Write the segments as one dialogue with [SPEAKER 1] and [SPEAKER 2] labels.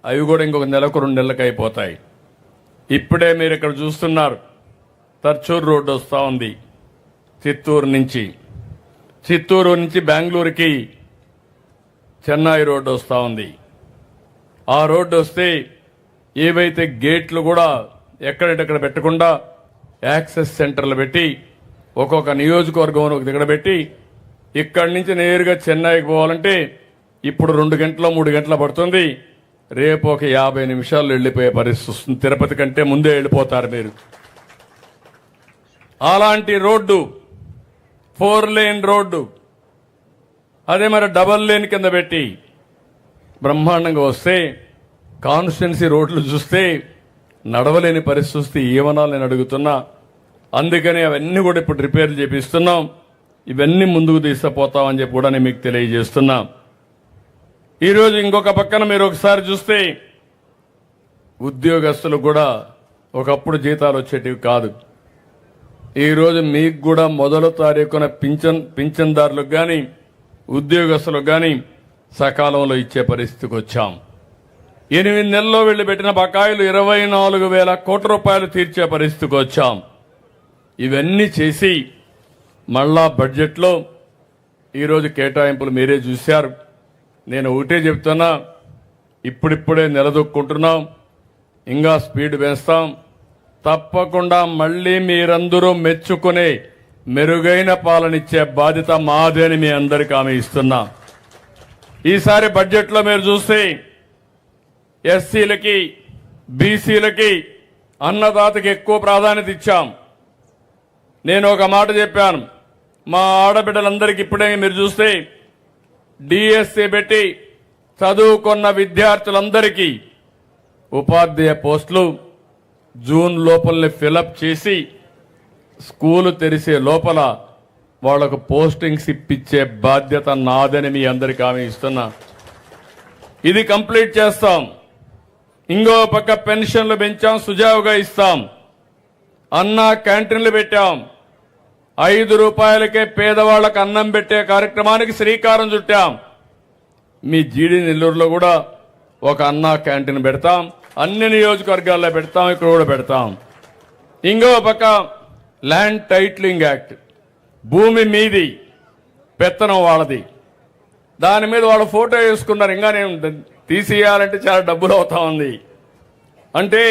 [SPEAKER 1] అవి కూడా ఇంకొక నెలకు 2 నెలలకు అయిపోతాయి. ఇప్పుడే మీరు ఇక్కడ చూస్తున్నారు, తర్చూరు రోడ్డు వస్తూ ఉంది. చిత్తూరు నుంచి బెంగళూరుకి చెన్నై రోడ్డు వస్తూ ఉంది. ఆ రోడ్డు వస్తే ఏవైతే గేట్లు కూడా ఎక్కడెక్కడ పెట్టకుండా యాక్సెస్ సెంటర్లు పెట్టి ఒక్కొక్క నియోజకవర్గం ఒక దగ్గర పెట్టి ఇక్కడి నుంచి నేరుగా చెన్నైకి పోవాలంటే ఇప్పుడు 2 గంటలు 3 గంటలు పడుతుంది. రేపు ఒక 50 నిమిషాలు వెళ్ళిపోయే పరిస్థితి వస్తుంది. తిరుపతి కంటే ముందే వెళ్ళిపోతారు మీరు. అలాంటి రోడ్డు 4 లేన్ రోడ్డు, అదే మరి డబల్ లేన్ కింద పెట్టి బ్రహ్మాండంగా వస్తే కాన్స్టిట్యున్సీ రోడ్లు చూస్తే నడవలేని పరిస్థితి వస్తే ఏమనాలి నేను అడుగుతున్నా. అందుకని అవన్నీ కూడా ఇప్పుడు రిపేర్లు చేపిస్తున్నాం. ఇవన్నీ ముందుకు తీసుకుపోతామని చెప్పి కూడా నేను మీకు తెలియజేస్తున్నా. ఈరోజు ఇంకొక పక్కన మీరు ఒకసారి చూస్తే ఉద్యోగస్తులు కూడా ఒకప్పుడు జీతాలు వచ్చేటివి కాదు. ఈరోజు మీకు కూడా 1వ తారీఖున పింఛన్దారులకు కానీ ఉద్యోగస్తులకు కానీ సకాలంలో ఇచ్చే పరిస్థితికి వచ్చాం. 8 నెలల్లో వెళ్లి పెట్టిన బకాయిలు 24,000 కోట్ల రూపాయలు తీర్చే పరిస్థితికి వచ్చాం. ఇవన్నీ చేసి మళ్ళా బడ్జెట్లో ఈరోజు కేటాయింపులు మీరే చూశారు. నేను ఒకటే చెప్తున్నా, ఇప్పుడిప్పుడే నిలదొక్కుంటున్నాం, ఇంకా స్పీడ్ వేస్తాం. తప్పకుండా మళ్లీ మీరందరూ మెచ్చుకునే మెరుగైన పాలనిచ్చే బాధ్యత మాదే అని మీ అందరికీ హామీ ఇస్తున్నా. ఈసారి బడ్జెట్లో మీరు చూస్తే ఎస్సీలకి బీసీలకి అన్నదాతకి ఎక్కువ ప్రాధాన్యత ఇచ్చాం. నేను ఒక మాట చెప్పాను, మా ఆడబిడ్డలందరికీ ఇప్పుడే మీరు చూస్తే డిఎస్సీ పెట్టి చదువుకున్న విద్యార్థులందరికీ ఉపాధ్యాయ పోస్టులు జూన్ లోపలనే ఫిలప్ చేసి స్కూలు తెరిసే లోపల వాళ్లకు పోస్టింగ్స్ ఇప్పించే బాధ్యత నాదని మీ అందరికీ హామీ ఇస్తున్నా. ఇది కంప్లీట్ చేస్తాం. ఇంకో పక్క పెన్షన్లు పెంచాం, సుజావుగా ఇస్తాం. అన్నా క్యాంటీన్లు పెట్టాం. 5 రూపాయలకే పేదవాళ్లకు అన్నం పెట్టే కార్యక్రమానికి శ్రీకారం చుట్టాం. మీ జీడి నెల్లూరులో కూడా ఒక అన్నా క్యాంటీన్ పెడతాం. అన్ని నియోజకవర్గాల్లో పెడతాం, ఇక్కడ కూడా పెడతాం. ఇంకో పక్క ల్యాండ్ టైటిలింగ్ యాక్ట్, భూమి మీది పెత్తనం వాళ్ళది, దాని మీద వాళ్ళ ఫోటో వేసుకున్నారు. ఇంకా నేను తీసేయాలంటే చాలా డబ్బులు అవుతా ఉంది. అంటే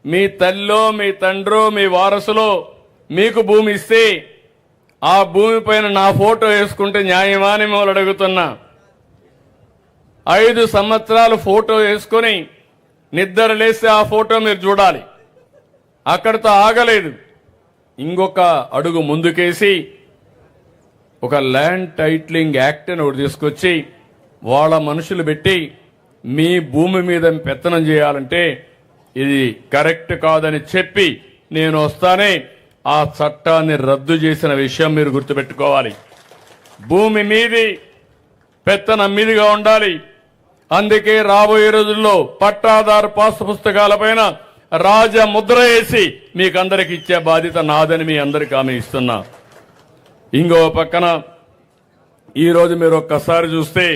[SPEAKER 1] మీ తల్లో మీ తండ్రో మీ వారసులో మీకు భూమి ఇస్తే ఆ భూమి పైన నా ఫోటో వేసుకుంటే న్యాయమా అని మిమ్మల్ని అడుగుతున్నా. 5 సంవత్సరాలు ఫోటో వేసుకొని నిద్ర లేస్తే ఆ ఫోటో మీరు చూడాలి. అక్కడితో ఆగలేదు, ఇంకొక అడుగు ముందుకేసి ఒక ల్యాండ్ టైటిలింగ్ యాక్ట్ అని ఒకటి తీసుకొచ్చి వాళ్ళ మనుషులు పెట్టి మీ భూమి మీద పెత్తనం చేయాలంటే ఇది కరెక్ట్ కాదని చెప్పి నేను వస్తానే ఆ చట్టాన్ని రద్దు చేసిన విషయం మీరు గుర్తుపెట్టుకోవాలి. భూమి మీది పెత్తనం మీదిగా ఉండాలి. అందుకే రాబోయే రోజుల్లో పట్టాదారు పాస్ పుస్తకాలపైన రాజముద్ర వేసి మీకందరికి ఇచ్చే బాధ్యత నాదని మీ అందరికీ హామీ ఇస్తున్నా. ఇంకో పక్కన ఈరోజు మీరు ఒక్కసారి చూస్తే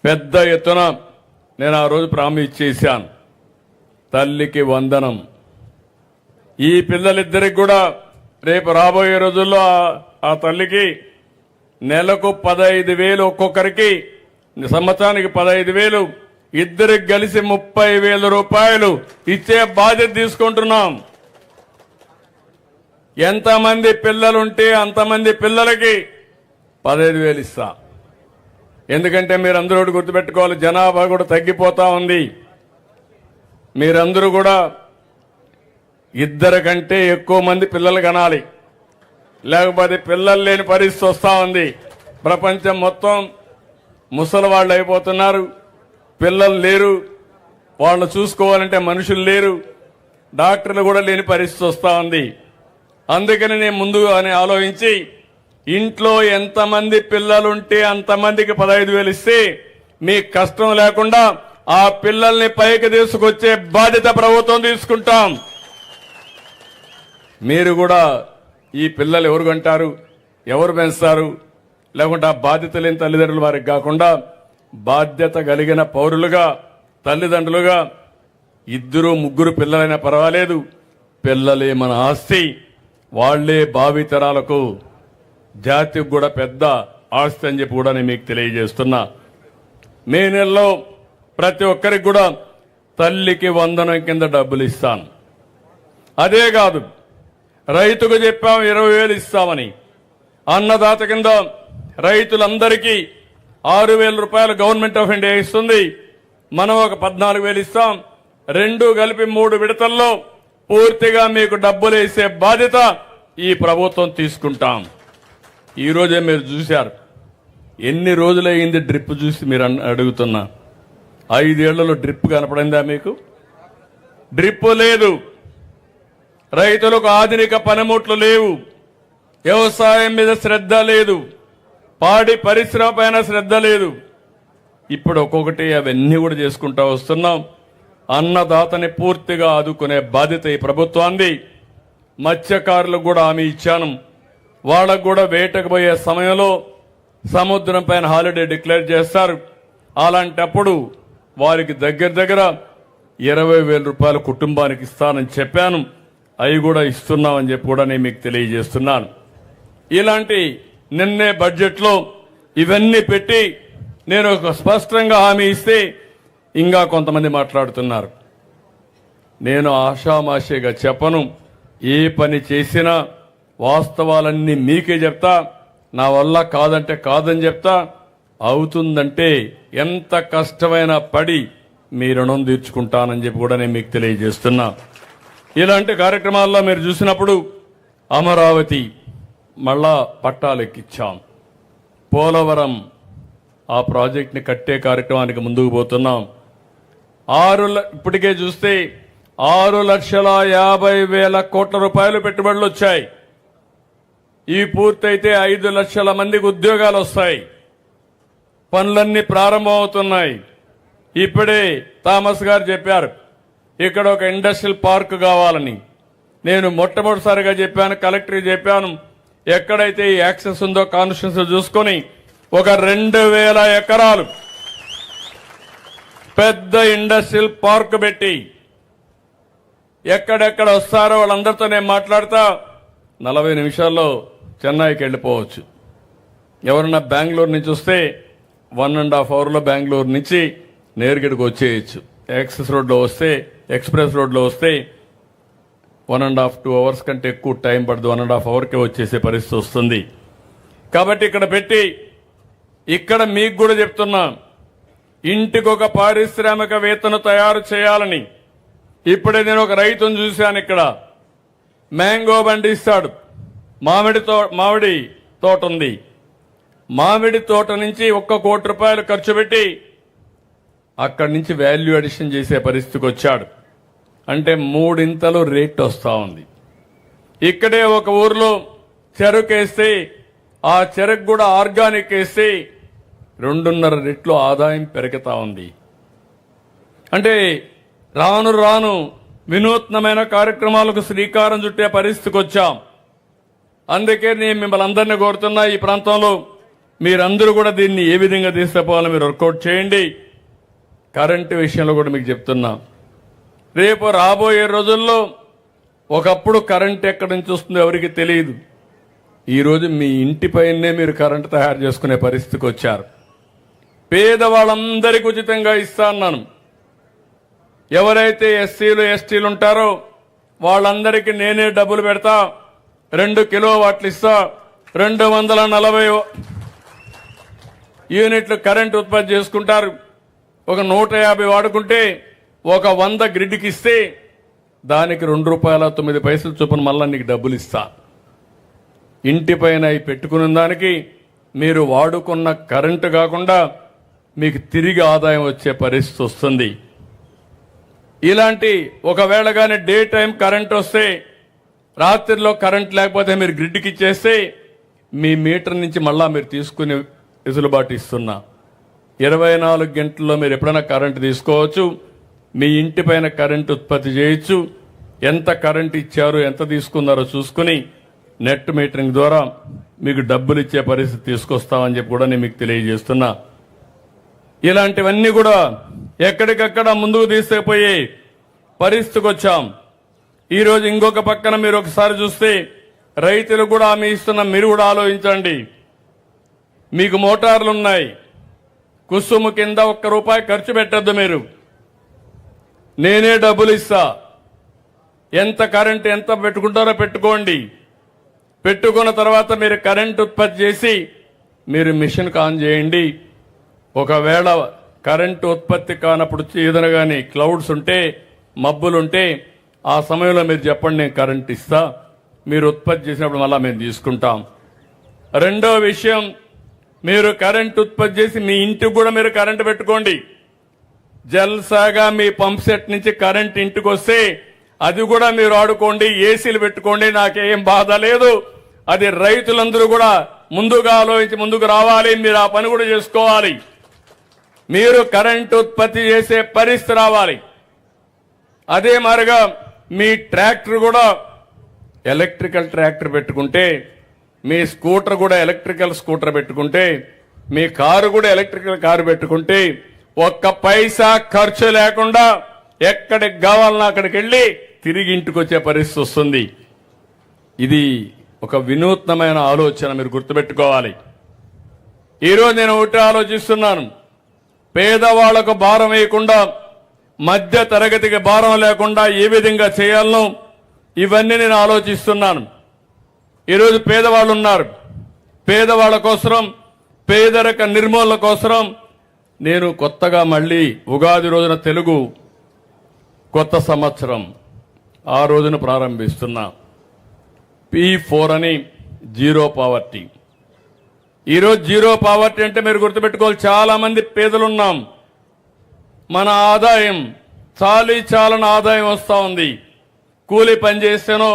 [SPEAKER 1] పెద్ద ఎత్తున నేను ఆ రోజు ప్రామిస్ చేశాను, తల్లికి వందనం. ఈ పిల్లలిద్దరికి కూడా రేపు రాబోయే రోజుల్లో ఆ తల్లికి నెలకు 15,000 ఒక్కొక్కరికి, సంవత్సరానికి 15,000, ఇద్దరికి కలిసి 30,000 రూపాయలు ఇచ్చే బాధ్యత తీసుకుంటున్నాం. ఎంతమంది పిల్లలుంటే అంతమంది పిల్లలకి 15,000 ఇస్తా. ఎందుకంటే మీరందరూ కూడా గుర్తుపెట్టుకోవాలి, జనాభా కూడా తగ్గిపోతా ఉంది. మీరందరూ కూడా 2 కంటే ఎక్కువ మంది పిల్లలు కనాలి, లేకపోతే పిల్లలు లేని పరిస్థితి వస్తూ ఉంది. ప్రపంచం మొత్తం ముసలి వాళ్ళు అయిపోతున్నారు, పిల్లలు లేరు, వాళ్ళని చూసుకోవాలంటే మనుషులు లేరు, డాక్టర్లు కూడా లేని పరిస్థితి వస్తూ ఉంది. అందుకని నేను ముందుగా ఆలోచించి ఇంట్లో ఎంతమంది పిల్లలుంటే అంతమందికి 15,000 ఇస్తే మీకు కష్టం లేకుండా ఆ పిల్లల్ని పైకి తీసుకొచ్చే బాధ్యత ప్రభుత్వం తీసుకుంటాం. మీరు కూడా ఈ పిల్లలు ఎవరు కంటారు, ఎవరు పెంచుతారు, లేకుంటే ఆ బాధ్యత లేని తల్లిదండ్రుల వారికి కాకుండా బాధ్యత కలిగిన పౌరులుగా తల్లిదండ్రులుగా 2-3 పిల్లలైనా పర్వాలేదు, పిల్లలే మన ఆస్తి. వాళ్లే భావితరాలకు జాతికి కూడా పెద్ద ఆస్తి అని చెప్పి కూడా నేను మీకు తెలియజేస్తున్నా. మే నెలలో ప్రతి ఒక్కరికి కూడా తల్లికి వందనం కింద డబ్బులు ఇస్తాను. అదే కాదు, రైతుకు చెప్పాం 20,000 ఇస్తామని. అన్నదాత కింద రైతులందరికీ 6,000 రూపాయలు గవర్నమెంట్ ఆఫ్ ఇండియా ఇస్తుంది. మనం ఒక 14,000 ఇస్తాం. 2 కలిపి 3 విడతల్లో పూర్తిగా మీకు డబ్బులు వేసే బాధ్యత ఈ ప్రభుత్వం తీసుకుంటాం. ఈ రోజే మీరు చూశారు, ఎన్ని రోజులైంది డ్రిప్ చూసి మీరు అడుగుతున్నా. 5 ఏళ్లలో డ్రిప్ కనపడిందా మీకు? డ్రిప్ లేదు. రైతులకు ఆధునిక పనిముట్లు లేవు. వ్యవసాయం మీద శ్రద్ధ లేదు. పాడి పరిశ్రమ పైన శ్రద్ధ లేదు. ఇప్పుడు ఒక్కొక్కటి అవన్నీ కూడా చేసుకుంటా వస్తున్నాం. అన్నదాతని పూర్తిగా ఆదుకునే బాధ్యత ఈ ప్రభుత్వాన్ని. మత్స్యకారులకు కూడా హామీ ఇచ్చాను. వాళ్ళకు కూడా వేటకు పోయే సమయంలో సముద్రం పైన హాలిడే డిక్లేర్ చేస్తారు. అలాంటప్పుడు వారికి దగ్గర 20,000 రూపాయలు కుటుంబానికి ఇస్తానని చెప్పాను. అవి కూడా ఇస్తున్నామని చెప్పి కూడా నేను మీకు తెలియజేస్తున్నాను. ఇలాంటి నిన్నే బడ్జెట్లో ఇవన్నీ పెట్టి నేను ఒక స్పష్టంగా హామీ ఇస్తే ఇంకా కొంతమంది మాట్లాడుతున్నారు. నేను ఆషామాషిగా చెప్పను. ఏ పని చేసినా వాస్తవాలన్నీ మీకే చెప్తా. నా వల్ల కాదంటే కాదని చెప్తా. అవుతుందంటే ఎంత కష్టమైనా పడి మీ రుణం తీర్చుకుంటానని చెప్పి కూడా నేను మీకు తెలియజేస్తున్నా. ఇలాంటి కార్యక్రమాల్లో మీరు చూసినప్పుడు అమరావతి మళ్ళా పట్టాలెక్కిచ్చాం. పోలవరం ఆ ప్రాజెక్ట్ని కట్టే కార్యక్రమానికి ముందుకు పోతున్నాం. ఇప్పటికే చూస్తే 6,50,000 కోట్ల రూపాయలు పెట్టుబడులు వచ్చాయి. ఈ పూర్తయితే 5 లక్షల మందికి ఉద్యోగాలు వస్తాయి. పనులన్నీ ప్రారంభమవుతున్నాయి. ఇప్పుడే థామస్ గారు చెప్పారు ఇక్కడ ఒక ఇండస్ట్రియల్ పార్క్ కావాలని. నేను మొట్టమొదటిసారిగా చెప్పాను, కలెక్టర్కి చెప్పాను. ఎక్కడైతే ఈ యాక్సెస్ ఉందో కాన్స్టిట్యూన్సీ చూసుకొని ఒక 2,000 ఎకరాలు పెద్ద ఇండస్ట్రియల్ పార్క్ పెట్టి ఎక్కడెక్కడ వస్తారో వాళ్ళందరితో నేను మాట్లాడతా. 40 నిమిషాల్లో చెన్నైకి వెళ్ళిపోవచ్చు. ఎవరన్నా బెంగళూరు నుంచి వస్తే 1.5 అవర్లో బెంగళూరు నుంచి నేరుగడికి వచ్చేయచ్చు. యాక్సెస్ రోడ్లో వస్తే, ఎక్స్ప్రెస్ రోడ్లో వస్తే 1.5-2 అవర్స్ కంటే ఎక్కువ టైం పడదు. 1.5 అవర్కే వచ్చేసే పరిస్థితి వస్తుంది. కాబట్టి ఇక్కడ పెట్టి ఇక్కడ మీకు కూడా చెప్తున్నా, ఇంటికి ఒక పారిశ్రామికవేత్తను తయారు చేయాలని. ఇప్పుడే నేను ఒక రైతును చూశాను. ఇక్కడ మ్యాంగో పండిస్తాడు. మామిడి తోట ఉంది. మామిడి తోట నుంచి 1 కోటి రూపాయలు ఖర్చు పెట్టి అక్కడి నుంచి వాల్యూ అడిషన్ చేసే పరిస్థితికి వచ్చాడు. అంటే 3 ఇంతలు రేట్ వస్తా ఉంది. ఇక్కడే ఒక ఊర్లో చెరుకు వేస్తే ఆ చెరుకు కూడా ఆర్గానిక్ వేస్తే 2.5 రెట్లు ఆదాయం పెరుగుతా ఉంది. అంటే రాను రాను వినూత్నమైన కార్యక్రమాలకు శ్రీకారం చుట్టే పరిస్థితికి వచ్చాం. అందుకే నేను మిమ్మల్ని అందరినీ కోరుతున్నా, ఈ ప్రాంతంలో మీరందరూ కూడా దీన్ని ఏ విధంగా తీసుకుపోవాలో మీరు వర్కౌట్ చేయండి. కరెంటు విషయంలో కూడా మీకు చెప్తున్నా, రేపు రాబోయే రోజుల్లో ఒకప్పుడు కరెంట్ ఎక్కడి నుంచి వస్తుందో ఎవరికి తెలియదు. ఈరోజు మీ ఇంటిపైనే మీరు కరెంటు తయారు చేసుకునే పరిస్థితికి వచ్చారు. పేదవాళ్ళందరికీ ఉచితంగా ఇస్తా అన్నాను. ఎవరైతే ఎస్సీలు ఎస్టీలు ఉంటారో వాళ్ళందరికీ నేనే డబ్బులు పెడతా. 2 కిలోవాట్లు ఇస్తా. 240 యూనిట్లు కరెంట్ ఉత్పత్తి చేసుకుంటారు. ఒక 150 వాడుకుంటే ఒక 100 గ్రిడ్కి ఇస్తే దానికి ₹2.09 చొప్పున మళ్ళా నీకు డబ్బులు ఇస్తా. ఇంటిపైన పెట్టుకున్న దానికి మీరు వాడుకున్న కరెంటు కాకుండా మీకు తిరిగి ఆదాయం వచ్చే పరిస్థితి వస్తుంది. ఇలాంటి ఒకవేళ కానీ డే టైం కరెంట్ వస్తే, రాత్రిలో కరెంట్ లేకపోతే మీరు గ్రిడ్కి ఇచ్చేస్తే మీ మీటర్ నుంచి మళ్ళా మీరు తీసుకునే వెసులుబాటు ఇస్తున్నా. 24 గంటల్లో మీరు ఎప్పుడైనా కరెంటు తీసుకోవచ్చు. మీ ఇంటిపైన కరెంటు ఉత్పత్తి చేయొచ్చు. ఎంత కరెంటు ఇచ్చారు, ఎంత తీసుకున్నారో చూసుకుని నెట్ మీటరింగ్ ద్వారా మీకు డబ్బులు ఇచ్చే పరిస్థితి తీసుకొస్తామని చెప్పి కూడా నేను మీకు తెలియజేస్తున్నా. ఇలాంటివన్నీ కూడా ఎక్కడికక్కడ ముందుకు తీసుకుపోయే పరిస్థితికి వచ్చాం. ఈరోజు ఇంకొక పక్కన మీరు ఒకసారి చూస్తే రైతులు కూడా హామీ ఇస్తున్న మీరు కూడా ఆలోచించండి. మీకు మోటార్లు ఉన్నాయి, కుసుము కింద ₹1 ఖర్చు పెట్టద్దు. మీరు నేనే డబ్బులు ఇస్తా, ఎంత కరెంట్ ఎంత పెట్టుకుంటారో పెట్టుకోండి. పెట్టుకున్న తర్వాత మీరు కరెంట్ ఉత్పత్తి చేసి మీరు మిషన్ ఆన్ చేయండి. ఒకవేళ కరెంటు ఉత్పత్తి కానప్పుడు ఏదైనా కానీ క్లౌడ్స్ ఉంటే మబ్బులుంటే ఆ సమయంలో మీరు చెప్పండి, నేను కరెంట్ ఇస్తా, మీరు ఉత్పత్తి చేసినప్పుడు మళ్ళా మేము తీసుకుంటాం. రెండో విషయం, మీరు కరెంట్ ఉత్పత్తి చేసి మీ ఇంటికి కూడా మీరు కరెంటు పెట్టుకోండి. జల్సాగా మీ పంప్ సెట్ నుంచి కరెంట్ ఇంటికి వస్తే అది కూడా మీరు ఆడుకోండి, ఏసీలు పెట్టుకోండి, నాకేం బాధ లేదు. అది రైతులందరూ కూడా ముందుగా ఆలోచించి ముందుకు రావాలి. మీరు ఆ పని కూడా చేసుకోవాలి. మీరు కరెంట్ ఉత్పత్తి చేసే పరిస్థితి రావాలి. అదే మాదిరిగా మీ ట్రాక్టర్ కూడా ఎలక్ట్రికల్ ట్రాక్టర్ పెట్టుకుంటే, మీ స్కూటర్ కూడా ఎలక్ట్రికల్ స్కూటర్ పెట్టుకుంటే, మీ కారు కూడా ఎలక్ట్రికల్ కారు పెట్టుకుంటే ₹1 ఖర్చు లేకుండా ఎక్కడికి కావాలన్నా అక్కడికి వెళ్ళి తిరిగి ఇంటికి వచ్చే పరిస్థితి వస్తుంది. ఇది ఒక వినూత్నమైన ఆలోచన, మీరు గుర్తుపెట్టుకోవాలి. ఈరోజు నేను ఒకటి ఆలోచిస్తున్నాను, పేదవాళ్లకు భారం వేయకుండా, మధ్య తరగతికి భారం లేకుండా ఏ విధంగా చేయాలనో ఇవన్నీ నేను ఆలోచిస్తున్నాను. ఈరోజు పేదవాళ్ళు ఉన్నారు, పేదవాళ్ల కోసం, పేదరిక నిర్మూలన కోసం నేను కొత్తగా మళ్ళీ ఉగాది రోజున తెలుగు కొత్త సంవత్సరం ఆ రోజున ప్రారంభిస్తున్నా. P4 అని జీరో పావర్టీ. ఈరోజు జీరో పావర్టీ అంటే మీరు గుర్తుపెట్టుకోవాలి, చాలా మంది పేదలున్నాం. మన ఆదాయం చాలన ఆదాయం వస్తూ ఉంది. కూలీ పని చేస్తేనో,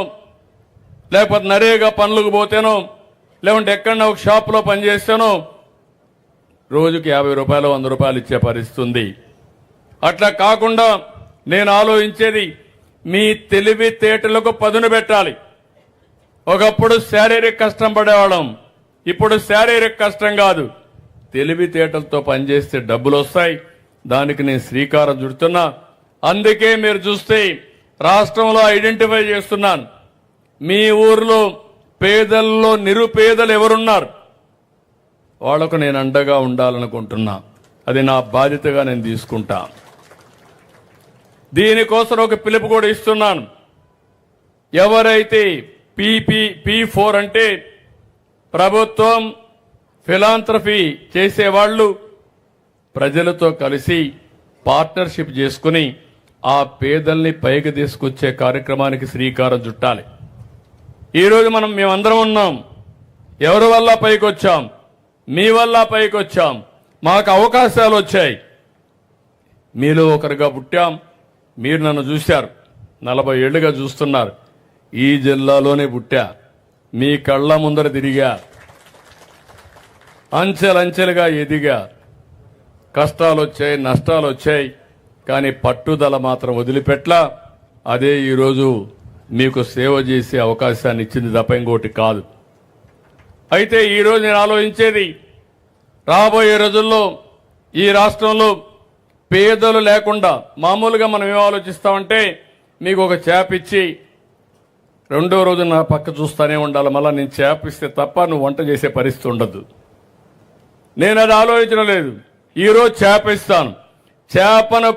[SPEAKER 1] లేకపోతే నరేగా పనులకు పోతేనో, లేకుంటే ఎక్కడన్నా ఒక షాప్లో పనిచేస్తేనో రోజుకి ₹50 ₹100 ఇచ్చే పరిస్థితి ఉంది. అట్లా కాకుండా నేను ఆలోచించేది, మీ తెలివితేటలకు పదును పెట్టాలి. ఒకప్పుడు శారీరక కష్టం పడేవాళ్ళం, ఇప్పుడు శారీరక కష్టం కాదు, తెలివితేటలతో పనిచేస్తే డబ్బులు వస్తాయి. దానికి నేను శ్రీకారం చుడుతున్నా. అందుకే మీరు చూస్తే రాష్ట్రంలో ఐడెంటిఫై చేస్తున్నాను, మీ ఊర్లో పేదల్లో నిరుపేదలు ఎవరున్నారు వాళ్లకు నేను అండగా ఉండాలనుకుంటున్నా. అది నా బాధ్యతగా నేను తీసుకుంటా. దీనికోసం ఒక పిలుపు కూడా ఇస్తున్నాను. ఎవరైతే P4 అంటే ప్రభుత్వం ఫిలాంథ్రఫీ చేసేవాళ్లు ప్రజలతో కలిసి పార్ట్నర్షిప్ చేసుకుని ఆ పేదల్ని పైకి తీసుకొచ్చే కార్యక్రమానికి శ్రీకారం చుట్టాలి. ఈరోజు మేమందరం ఉన్నాం. ఎవరి వల్ల పైకి వచ్చాం? మీ వల్ల పైకి వచ్చాం. మాకు అవకాశాలు వచ్చాయి. మీలో ఒకరిగా పుట్టాం. మీరు నన్ను చూశారు, 40 ఏళ్లుగా చూస్తున్నారు. ఈ జిల్లాలోనే పుట్టా, మీ కళ్ళ ముందర తిరిగా, అంచెలంచెలుగా ఎదిగా. కష్టాలు వచ్చాయి, నష్టాలు వచ్చాయి, కానీ పట్టుదల మాత్రం వదిలిపెట్లా. అదే ఈరోజు మీకు సేవ చేసే అవకాశాన్ని ఇచ్చింది తప్ప ఇంకోటి కాదు. అయితే ఈరోజు నేను ఆలోచించేది, రాబోయే రోజుల్లో ఈ రాష్ట్రంలో పేదలు లేకుండా, మామూలుగా మనం ఏం ఆలోచిస్తామంటే, మీకు ఒక చేప ఇచ్చి రెండో రోజు నా పక్క చూస్తానే ఉండాలి, మళ్ళీ నేను చేప ఇస్తే తప్ప నువ్వు వంట చేసే పరిస్థితి ఉండదు. నేను అది ఆలోచించడం లేదు. ఈరోజు చేప ఇస్తాను, చేపను